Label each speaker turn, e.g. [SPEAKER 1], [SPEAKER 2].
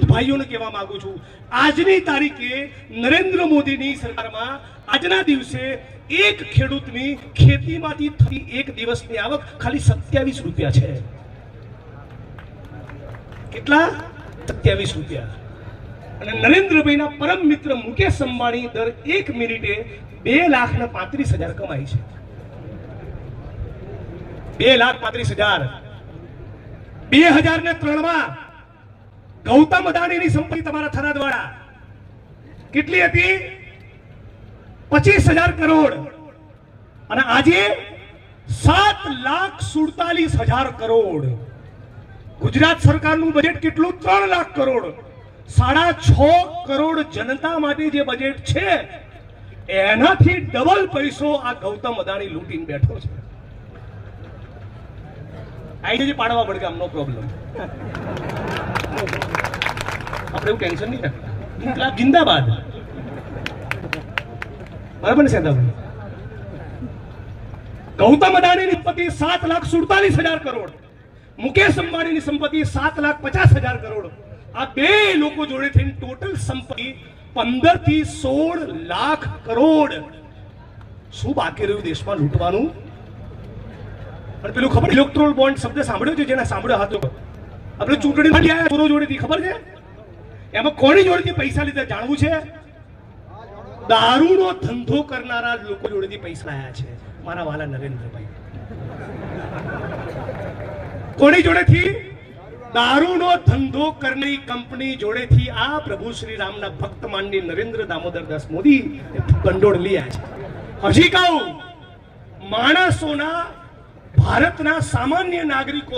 [SPEAKER 1] ભાઈઓને કહેવા માંગુ છું, આજની તારીખે નરેન્દ્ર મોદીની સરકારમાં આજના દિવસે એક ખેડૂતની ખેતીમાંથી થતી એક દિવસની આવક ખાલી 27 રૂપિયા છે. કેટલા? 27 રૂપિયા. અને નરેન્દ્રભાઈના પરમ મિત્ર મુકેશ અંબાણી દર 1 મિનિટે 2,35,000 કમાય છે. 2,35,000. 2003 માં ગૌતમ અદાણીની સંપત્તિ તમારા થરાદવાળા કેટલી હતી? 25,000 કરોડ. અને આજે 7,47,000 કરોડ. ગુજરાત સરકારનું બજેટ કેટલું? 3 લાખ કરોડ. 6.5 કરોડ જનતા માટે જે બજેટ છે એનાથી ડબલ પૈસો આ ગૌતમ અદાણી લૂંટીને બેઠો છે. આઈડી પાડવા પડે, નો પ્રોબ્લેમ. આપણે એવું ટેન્શન નહીં રાખતા. જિંદાબાદ. બરાબર ને સેદાભાઈ? ગૌતમ અદાણીની સંપત્તિ 7,47,000 કરોડ. મુકેશ અંબાણીની સંપત્તિ 7,50,000 કરોડ. આ બે લોકો જોડે થઈને ટોટલ સંપત્તિ 15 થી 16 લાખ કરોડ. શું બાકી રહ્યું દેશમાં લૂંટવાનું? અને પેલું ખબર, ઇલેક્ટ્રોલ બોન્ડ શબ્દ સાંભળ્યો છે? જેને સાંભળ્યો હતો, આપણે ચૂંટણી ચોરો જોડેથી, ખબર છે? એમાં કોની જોડેથી પૈસા લીધા જાણવું છે? દારૂનો ધંધો કરનારા લોકો જોડેથી પૈસા આયા છે મારા વાલા નરેન્દ્રભાઈ. કોની જોડેથી? દારૂનો ધંધો કરનારી કંપની જોડેથી આ પ્રભુ શ્રી રામના ભક્ત માનની નરેન્દ્ર દામોદર દાસ મોદી ગંડોળ લીયા છે. હજી કહું, માણસોના, ભારતના સામાન્ય નાગરિકો